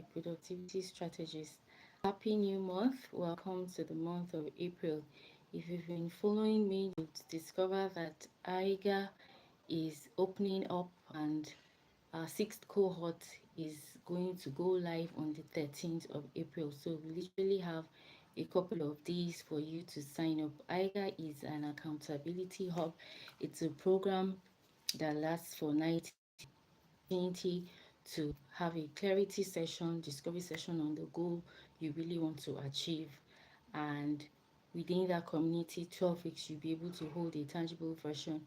a productivity strategist. Happy new month. Welcome to the month of April. If you've been following me, you'll discover that AIGA is opening up and our sixth cohort is going to go live on the 13th of April. So we literally have a couple of days for you to sign up. AIGA is an accountability hub. It's a program that lasts for 90 opportunity to have a clarity session, discovery session on the goal you really want to achieve. And within that community, 12 weeks, you'll be able to hold a tangible version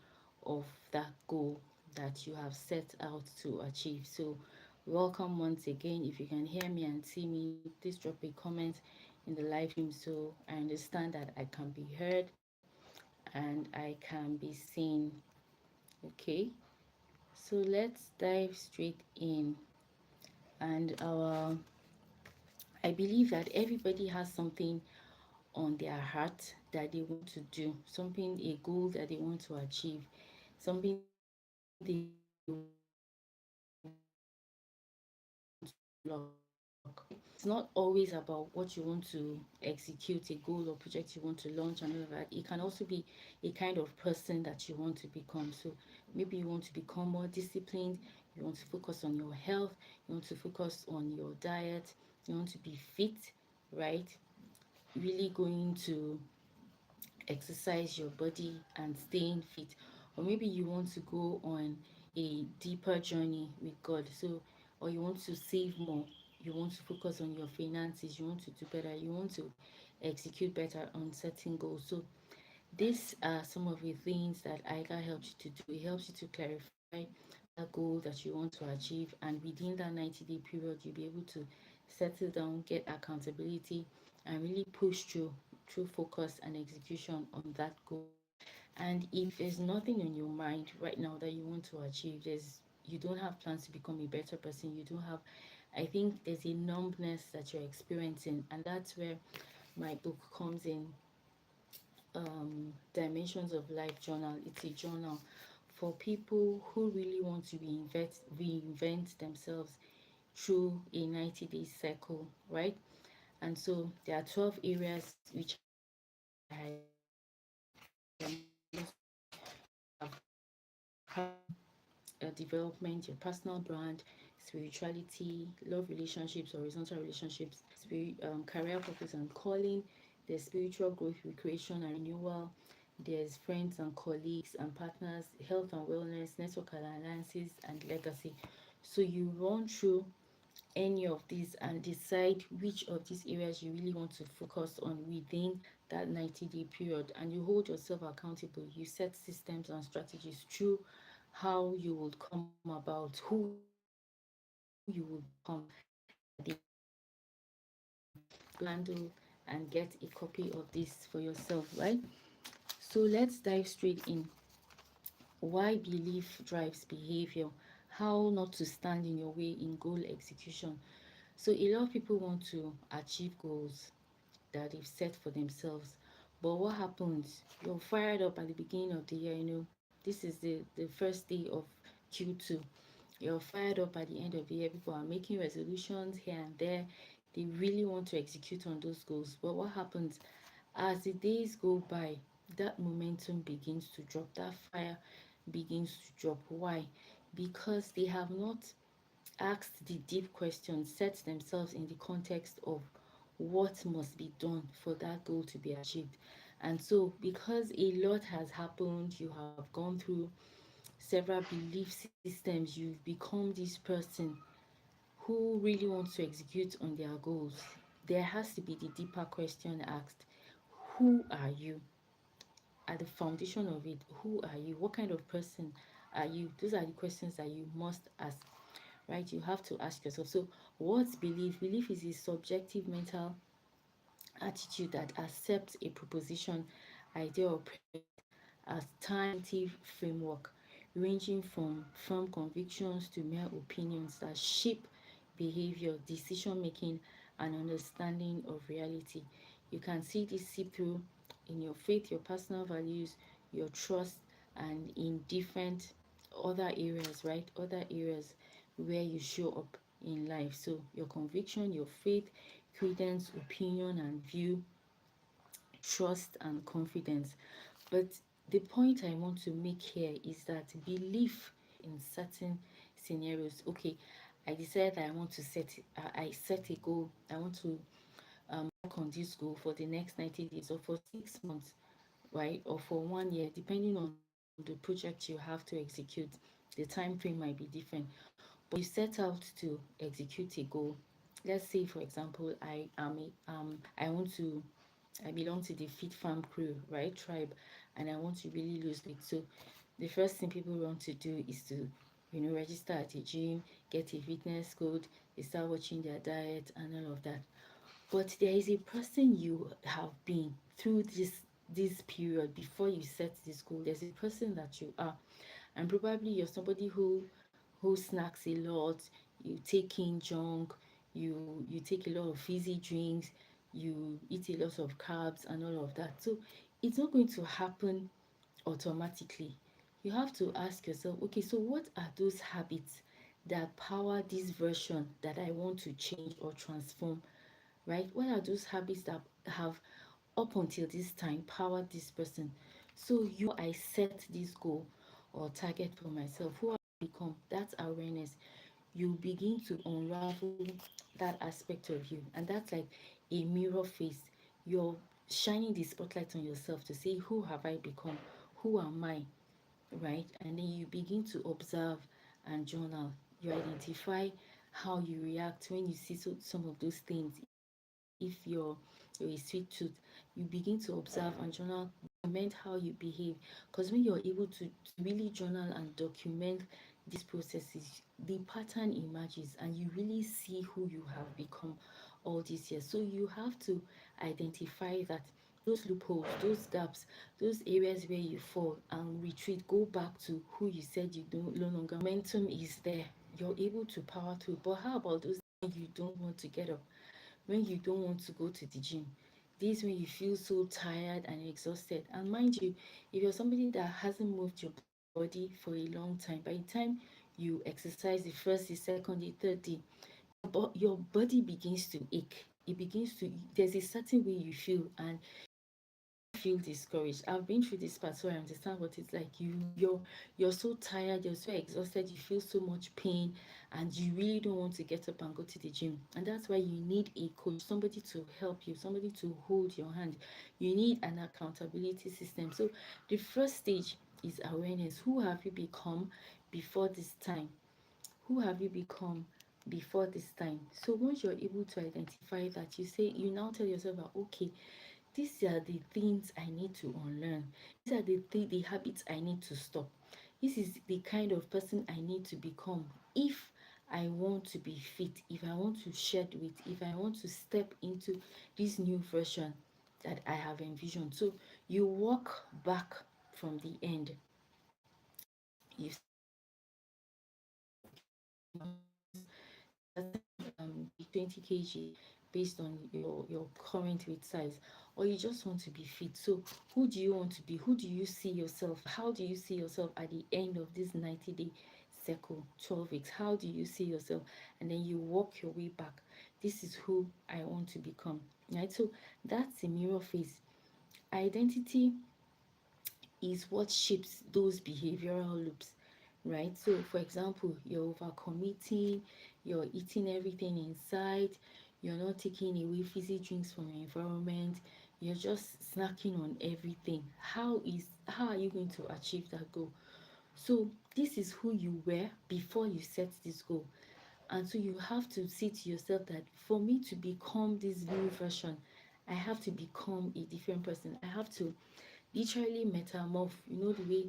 of that goal that you have set out to achieve. So, welcome once again. If you can hear me and see me, please drop a comment in the live stream so I understand that I can be heard and I can be seen. Okay, so let's dive straight in. And I believe that everybody has something on their heart that they want to do, something, a goal that they want to achieve, something they want to unlock. It's not always about what you want to execute, a goal or project you want to launch and all of that. It can also be a kind of person that you want to become. So maybe you want to become more disciplined, you want to focus on your health, you want to focus on your diet, you want to be fit, right? Really going to exercise your body and staying fit, or maybe you want to go on a deeper journey with God. So, or you want to save more, you want to focus on your finances, you want to do better, you want to execute better on certain goals. So these are some of the things that IGA helps you to do. It helps you to clarify that goal that you want to achieve, and within that 90-day period, you'll be able to settle down, get accountability, and really push through focus and execution on that goal. And if there's nothing on your mind right now that you want to achieve, you don't have plans to become a better person, you don't have, I think there's a numbness that you're experiencing, and that's where my book comes in. Dimensions of Life journal. It's a journal for people who really want to reinvent themselves through a 90-day cycle, right? And so there are 12 areas which I highlighted in the book. There are most, you have development, your personal brand, spirituality, love relationships, horizontal relationships, career purpose and calling. There's spiritual growth, recreation and renewal. There's friends and colleagues and partners, health and wellness, network and alliances, and legacy. So you run through any of these and decide which of these areas you really want to focus on within that 90-day period, and you hold yourself accountable. You set systems and strategies through how you would come about, who you would become at the end of the 90-day period. Handle and get a copy of this for yourself, right? So let's dive straight in. Why belief drives behavior, how not to stand in your way in goal execution. So a lot of people want to achieve goals that they've set for themselves, but what happens, you're fired up at the beginning of the year, this is the first day of Q2. You're fired up at the end of the year. People are making resolutions here and there. They really want to execute on those goals, but what happens as the days go by, that momentum begins to drop, that fire begins to drop. Why? Because they have not asked the deep questions, set themselves in the context of what must be done for that goal to be achieved. And so, because a lot has happened, you have gone through several belief systems, you've become this person who really wants to execute on their goals. There has to be the deeper question asked: who are you? At the foundation of it, who are you? What kind of person are you? Those are the questions that you must ask, right? You have to ask yourself. So, what's belief? Belief is a subjective mental attitude that accepts a proposition, idea, or premise as time framework, ranging from firm convictions to mere opinions that shape behavior, decision making, and understanding of reality. You can see this seep through in your faith, your personal values, your trust, and in different other areas, right? Other areas where you show up in life. So your conviction, your faith, credence, opinion, and view, trust, and confidence. But the point I want to make here is that belief in certain scenarios. Okay, I decided I want to I set a goal. I want to work on this goal for the next 90 days or for 6 months, right? Or for 1 year, depending on the project you have to execute. The time frame might be different, but you set out to execute a goal. Let's say, for example, I want to I belong to the Fit Farm crew, right? Tribe, and I want to really lose weight. So the first thing people want to do is to, register at a gym, get a fitness code, they start watching their diet and all of that. But there is a person you have been through this period before you set this goal. There's a person that you are, and probably you're somebody who snacks a lot, you take in junk, you take a lot of fizzy drinks, you eat a lot of carbs and all of that. So it's not going to happen automatically. You have to ask yourself, okay, so what are those habits that power this version that I want to change or transform, right? What are those habits that have up until this time powered this person? So I set this goal or target for myself, who I become, that awareness, you begin to unravel that aspect of you, and that's like a mirror face. You're shining the spotlight on yourself to say, who have I become, who am I, right? And then you begin to observe and journal. You identify how you react when you see some of those things. If you're a sweet tooth, you begin to observe and journal, document how you behave. Because when you're able to really journal and document these processes, the pattern emerges and you really see who you have become all these years. So you have to identify that, those loopholes, those gaps, those areas where you fall and retreat, go back to who you said you don't no longer. Momentum is there. You're able to power through. But how about those when you don't want to get up? When you don't want to go to the gym? This when you feel so tired and exhausted. And mind you, if you're somebody that hasn't moved your body for a long time, by the time you exercise the first, the second, the third day, your body begins to ache. It begins to, there's a certain way you feel, and feel discouraged. I've been through this part, so I understand what it's like. You're so tired, you're so exhausted, you feel so much pain, and you really don't want to get up and go to the gym. And that's why you need a coach, somebody to help you, somebody to hold your hand. You need an accountability system. So the first stage is awareness. Who have you become before this time? Who have you become before this time? So once you're able to identify that, you now tell yourself that, okay, these are the things I need to unlearn. These are the habits I need to stop. This is the kind of person I need to become if I want to be fit, if I want to shed weight, if I want to step into this new version that I have envisioned. So you walk back from the end. You start from the end. Okay, you want to lose certain 20 kg based on your current weight size, or you just want to be fit. So who do you want to be? Who do you see yourself? How do you see yourself at the end of this 90-day cycle, 12 weeks? How do you see yourself? And then you walk your way back. This is who I want to become, right? So that's a mirror phase. Identity is what shapes those behavioral loops, right? So for example, you're overcommitting, you're eating everything inside, you're not taking away fizzy drinks from your environment, you're just snacking on everything. How are you going to achieve that goal? So this is who you were before you set this goal. And so you have to say to yourself that for me to become this new version, I have to become a different person. I have to literally metamorph, the way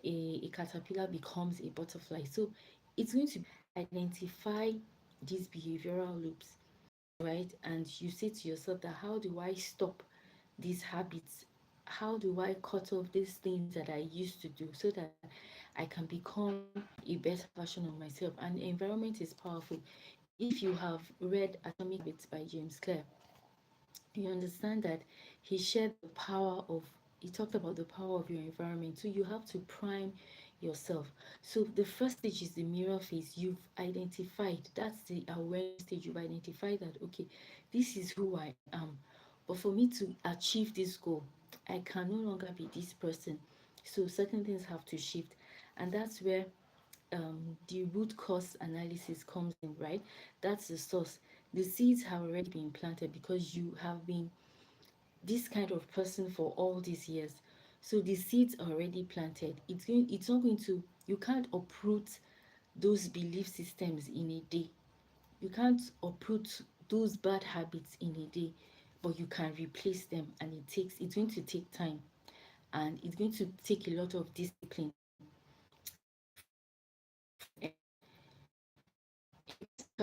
a caterpillar becomes a butterfly. So it's going to identify these behavioral loops, right? And you say to yourself that, how do I stop these habits? How do I cut off these things that I used to do so that I can become a better version of myself? And the environment is powerful. If you have read Atomic Habits by James Clear, you understand that he talked about the power of your environment. So you have to prime yourself. So the first stage is the mirror phase. You've identified, that's the awareness stage. You've identified that, okay, this is who I am. But for me to achieve this goal, I can no longer be this person. So certain things have to shift. And that's where the root cause analysis comes in, right? That's the source. The seeds have already been planted because you have been this kind of person for all these years. So the seeds are already planted. It's not going to, you can't uproot those belief systems in a day. You can't uproot those bad habits in a day, but you can replace them, and it's going to take time, and it's going to take a lot of discipline from anyone.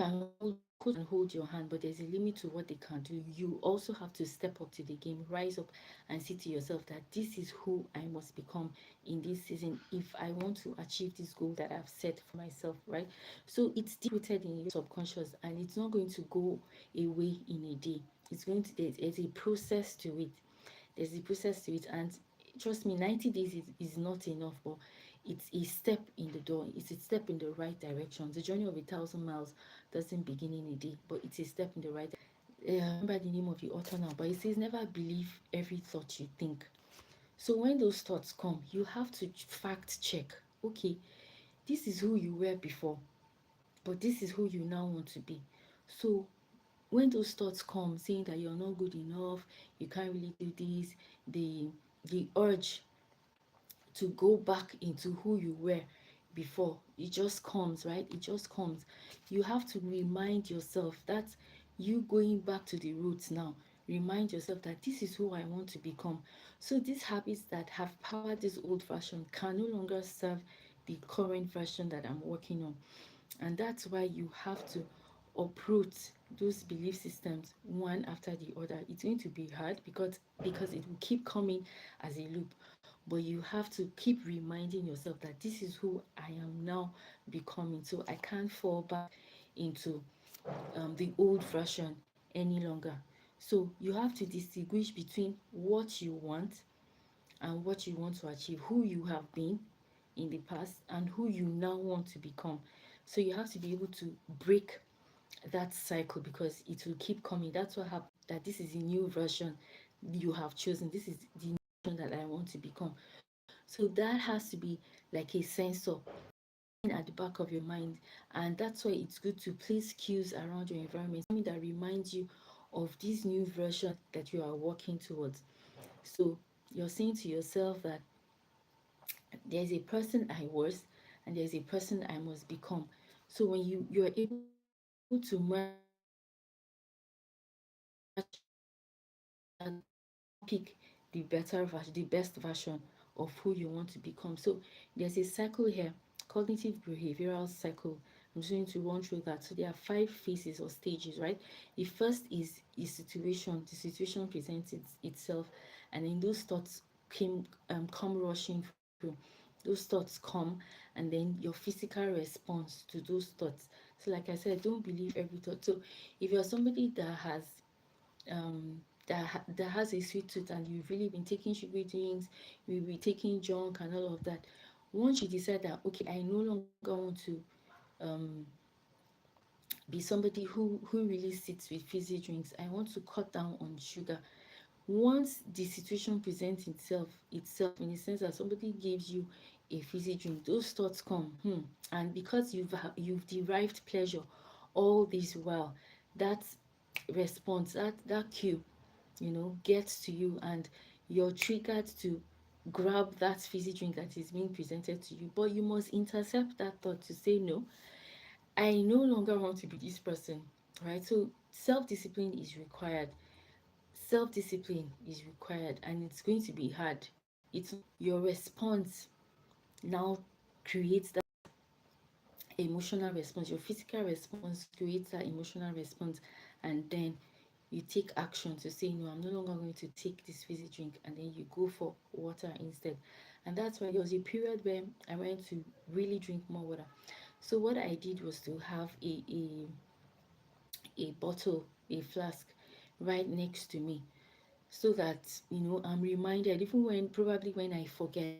A person can hold your hand, but there's a limit to what they can do. You also have to step up to the game, rise up, and say to yourself that this is who I must become in this season if I want to achieve this goal that I've set for myself, right? So it's deep rooted in your subconscious, and it's not going to go away in a day. It's going to, there's a process to it. There's a process to it, and trust me, 90 days is not enough, but it's a step in the door. It's a step in the right direction. The journey of 1,000 miles doesn't begin in a day, but it's a step in the right. I remember the name of the author now, but it says never believe every thought you think. So when those thoughts come, you have to fact check. Okay, this is who you were before, but this is who you now want to be. So when those thoughts come saying that you're not good enough, you can't really do this, the urge to go back into who you were before, it just comes, right? It just comes. You have to remind yourself that you going back to the roots now. Remind yourself that this is who I want to become. So these habits that have powered this old version can no longer serve the current version that I'm working on. And that's why you have to uproot those belief systems one after the other. It's going to be hard because it will keep coming as a loop, but you have to keep reminding yourself that this is who I am now becoming. So I can't fall back into the old version any longer. So you have to distinguish between what you want and what you want to achieve, who you have been in the past and who you now want to become. So you have to be able to break that cycle because it will keep coming. That's what happened. That this is a new version you have chosen. This is the version that I want to become. So that has to be like a sensor at the back of your mind, and that's why it's good to place cues around your environment, something that reminds you of this new version that you are working towards. So you're saying to yourself that there's a person I was and there's a person I must become. So when you're able to merge the two, you now pick the better version, the best version of who you want to become. So there's a cycle here, cognitive behavioral cycle. I'm just going to run through that. So there are 5 phases or stages, right? The first is situation. The situation presents itself, and then those thoughts come rushing through. Those thoughts come, and then your physical response to those thoughts. So like I said, don't believe every thought. So if you're somebody that has that has a sweet tooth and you've really been taking sugary drinks, you'll be taking junk and all of that. Once you decide that okay, I no longer want to um, be somebody who really sits with fizzy drinks, I want to cut down on sugar. Once the situation presents itself in the sense that somebody gives you a fizzy drink, those thoughts come, and because you've derived pleasure all this while, that response, that cue, gets to you, and you're triggered to grab that fizzy drink that is being presented to you. But you must intercept that thought to say no, I no longer want to be this person, right? So self-discipline is required. Self-discipline is required, and it's going to be hard. It's your response now creates that emotional response. Your physical response creates that emotional response, and then you take action to say no, I'm no longer going to take this fizzy drink, and then you go for water instead. And that's why there was a period where I went to really drink more water. So what I did was to have a bottle, a flask right next to me, so that I'm reminded, even when probably when I forget,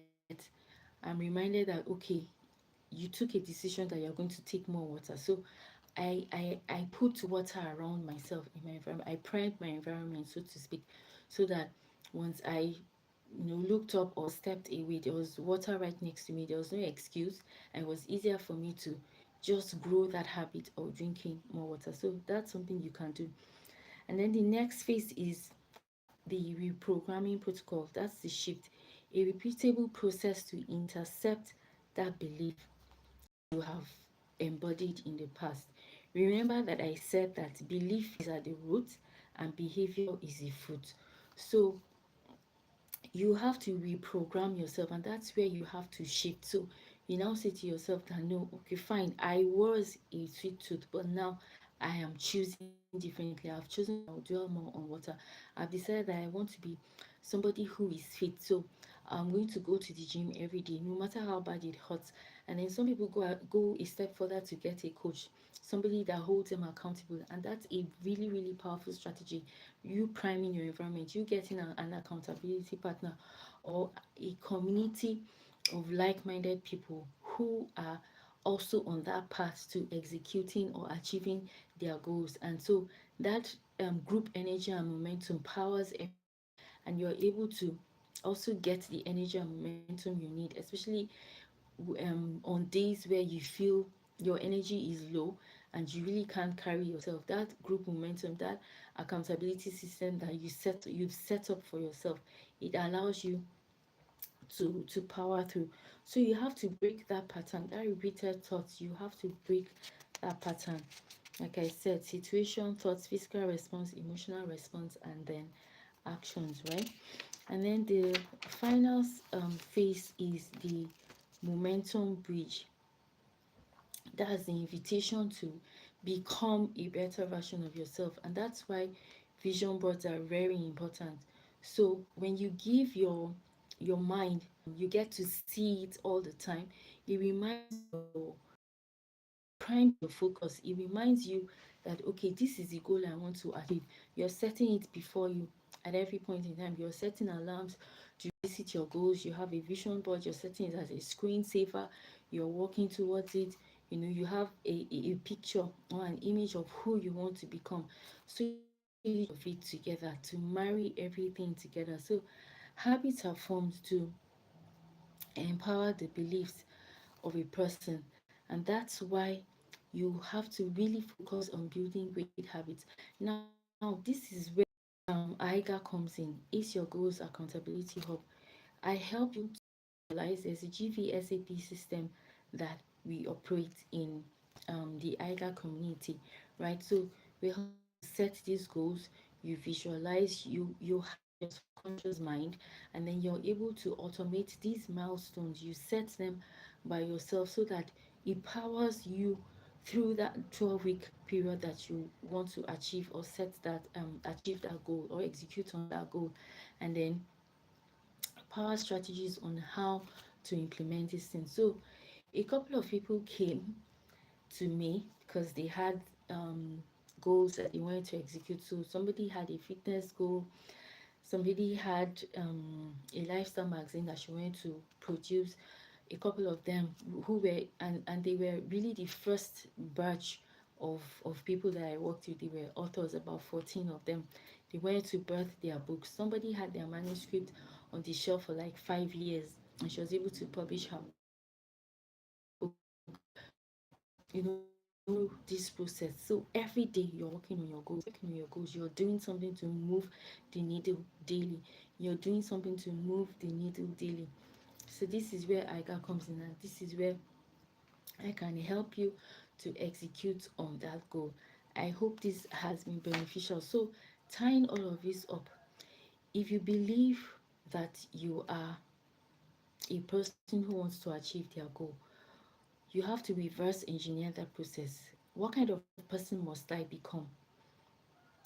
I'm reminded that okay, you took a decision that you're going to take more water. So I put water around myself in my environment. I primed my environment, so to speak, so that once I looked up or stepped away, there was water right next to me. There was no excuse, and it was easier for me to just grow that habit of drinking more water. So that's something you can do. And then the next phase is the reprogramming protocol. That's the shift, a repeatable process to intercept that belief you have embodied in the past. Remember that I said that belief is at the root and behavior is the fruit. So you have to reprogram yourself, and that's where you have to shift. So you now say to yourself that no, okay, fine, I was a sweet tooth, but now I am choosing differently. I've chosen that I'll dwell more on water. I've decided that I want to be somebody who is fit. So I'm going to go to the gym every day, no matter how bad it hurts. And then some people go a step further to get a coach, somebody that holds them accountable, and that's a really really powerful strategy. You priming your environment, you getting an accountability partner or a community of like-minded people who are also on that path to executing or achieving their goals. And so that group energy and momentum powers everyone, and you're able to also get the energy and momentum you need, especially on days where you feel your energy is low and you really can't carry yourself. That group momentum, that accountability system that you've set up for yourself, it allows you to power through. So you have to break that pattern, that repeated thoughts. You have to break that pattern. Like I said, situation, thoughts, physical response, emotional response, and then actions, right? And then the final phase is the momentum bridge. That's the invitation to become a better version of yourself, and that's why vision boards are very important. So when you give your mind, you get to see it all the time. It reminds it primes your focus. It reminds you that okay, this is the goal I want to achieve. You're setting it before you at every point in time. You're setting alarms to visit your goals. You have a vision board. You're setting it as a screensaver. You're working towards it. You have a picture or an image of who you want to become. So you have to really of it together to marry everything together. So habits are formed to empower the beliefs of a person, and that's why you have to really focus on building great habits. Now this is where AIGA comes in. It's your goals accountability hub. I help you to visualize. There's a GVSAP system that we operate in the AIGA community, right? So we help you to set these goals. You visualize, you have your subconscious mind, and then you're able to automate these milestones. You set them by yourself so that it powers you through that 12-week period that you want to achieve or set that achieve that goal or execute on that goal, and then power strategies on how to implement these things. So a couple of people came to me because they had goals that they wanted to execute. So somebody had a fitness goal, somebody had a lifestyle magazine that she wanted to produce. A couple of them who were and they were really the first batch of people that I worked with. They were authors, about 14 of them. They wanted to birth their books. Somebody had their manuscript on the shelf for like 5 years, and she was able to publish her book. This process. So every day you're working on your goals, you're doing something to move the needle daily. You're doing something to move the needle daily. So this is where IGA comes in, and this is where I can help you to execute on that goal. I hope this has been beneficial. So tying all of this up, if you believe that you are a person who wants to achieve their goal, you have to reverse engineer that process. What kind of person must I become?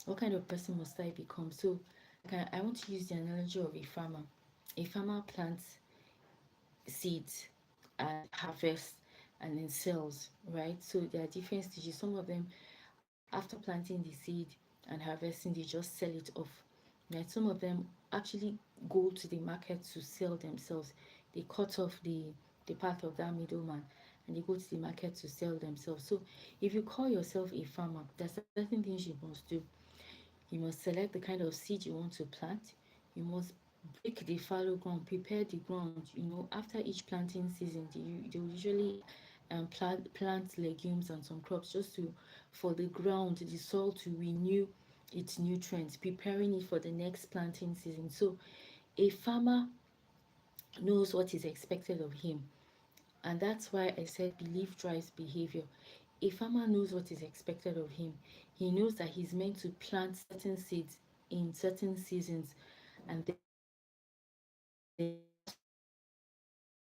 What kind of person must I become? So I want to use the analogy of a farmer. A farmer plants seeds and harvests and then sells, right? So there are different stages. Some of them, after planting the seed and harvesting, they just sell it off, right? Some of them actually go to the market to sell themselves. they cut off the path of that middleman, and they go to the market to sell themselves. So if you call yourself a farmer, there's certain things you must do. You must select the kind of seed you want to plant. You must break the fallow ground, prepare the ground. After each planting season, they will usually plant legumes and some crops just to for the ground, the soil to renew its nutrients, preparing it for the next planting season. So a farmer knows what is expected of him, and that's why I said belief drives behavior. A farmer knows what is expected of him. He knows that he's meant to plant certain seeds in certain seasons, and then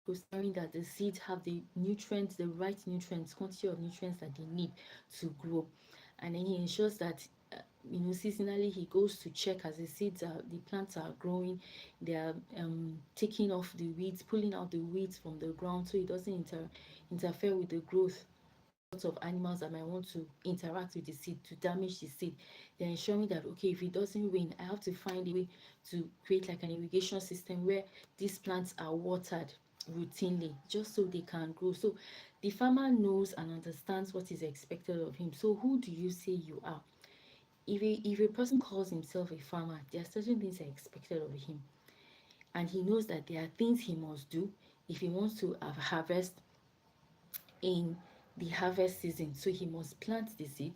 ensuring that the seeds have the nutrients, the right nutrients, quantity of nutrients that they need to grow. And then he ensures that seasonally he goes to check as the plants are growing. They are taking off the weeds, pulling out the weeds from the ground, so it doesn't interfere with the growth of lots of animals that might want to interact with the seed to damage the seed. They're ensuring that, okay, if it doesn't rain, I have to find a way to create like an irrigation system where these plants are watered routinely just so they can grow. So the farmer knows and understands what is expected of him. So who do you say you are? If a person calls himself a farmer, there are certain things are expected of him, and he knows that there are things he must do if he wants to have harvest in the harvest season. So he must plant the seed,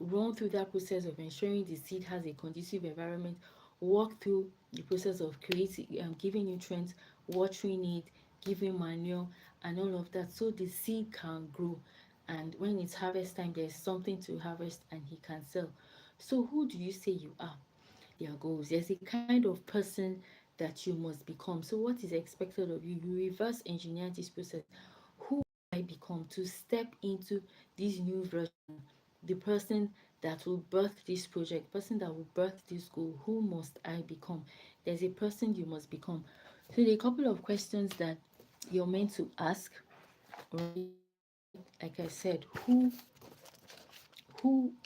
run through that process of ensuring the seed has a conducive environment, walk through the process of creating, giving nutrients, watering it, giving manure, and all of that, so the seed can grow. And when it's harvest time, there's something to harvest and he can sell. So who do you say you are? Their goals. There's a kind of person that you must become. So what is expected of you? You reverse engineer this process. Who I become to step into this new version, the person that will birth this project, person that will birth this goal. Who must I become? There's a person you must become. So there are a couple of questions that you're meant to ask, right? Like I said, who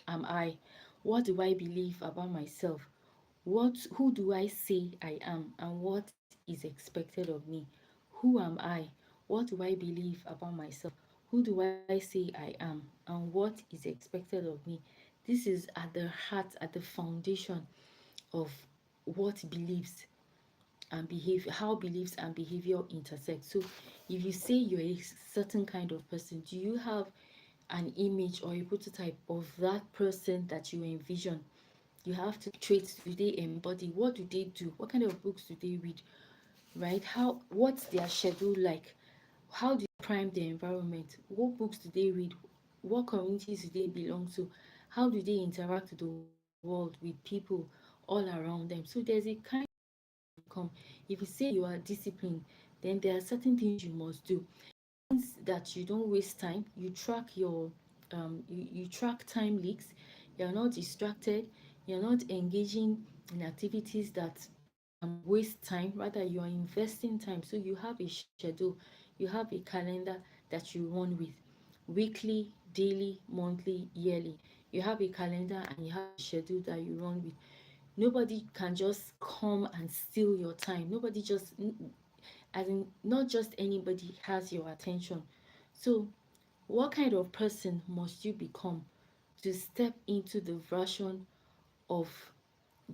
am I? What do I believe about myself? Who do I say I am, and what is expected of me? Who am I? What do I believe about myself? Who do I say I am, and what is expected of me? This is at the heart, at the foundation of what beliefs and behavior, how beliefs and behavior intersect. So if you say you're a certain kind of person, do you have an image or a prototype of that person that you envision? You have to traits do they embody? What do they do? What kind of books do they read? Right? What's their schedule like? How do they prime their environment? What books do they read? What communities do they belong to? How do they interact with the world, with people all around them? So there's a kind of become. If you say you are disciplined, then there are certain things you must do. That you don't waste time. You track you track time leaks. You're not distracted. You're not engaging in activities that waste time. Rather, you are investing time. So you have a schedule, you have a calendar that you run with, weekly, daily, monthly, yearly. You have a calendar and you have a schedule that you run with. Nobody can just come and steal your time. Nobody just, as in, not just anybody has your attention. So what kind of person must you become to step into the version of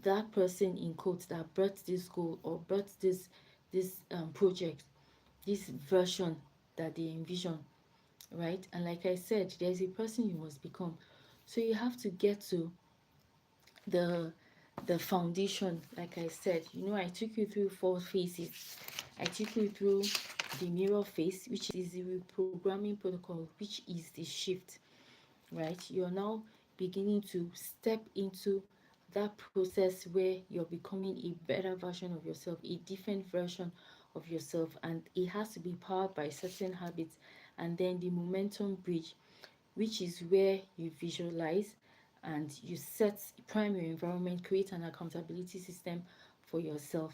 that person in quotes that birthed this goal or birthed this project, this version that they envision, right? And like I said, there's a person you must become. So you have to get to the the foundation. Like I said, I took you through 4 phases. I took you through the mirror phase, which is the reprogramming protocol, which is the shift, right? You're now beginning to step into that process where you're becoming a better version of yourself, a different version of yourself, and it has to be powered by certain habits. And then the momentum bridge, which is where you visualize and you set prime your environment, create an accountability system for yourself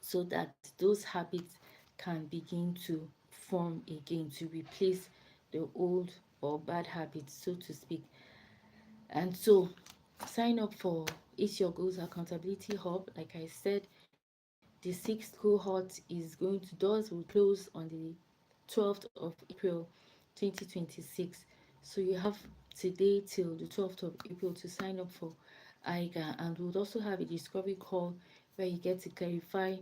so that those habits can begin to form again to replace the old or bad habits, so to speak. And so sign up for It's Your Goals Accountability Hub. Like I said, The sixth cohort is going to, doors will close on the 12th of April 2026. So you have today till the 12th of April to sign up for IGA, and we'll also have a discovery call where you get to clarify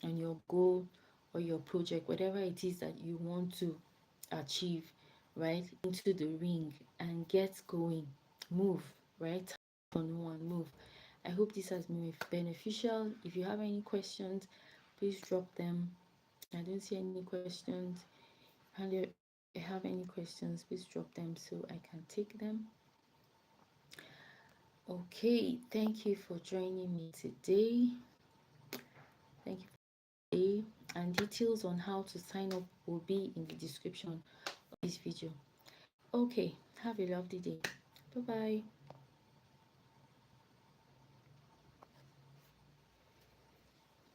on your goal or your project, whatever it is that you want to achieve, right? Into the ring and get going. Move, right? For no one, move. I hope this has been beneficial. If you have any questions, please drop them. I don't see any questions. And if you have any questions, please drop them so I can take them. Okay, thank you for joining me today. Thank you for today. And details on how to sign up will be in the description of this video. Okay, have a lovely day. Bye bye.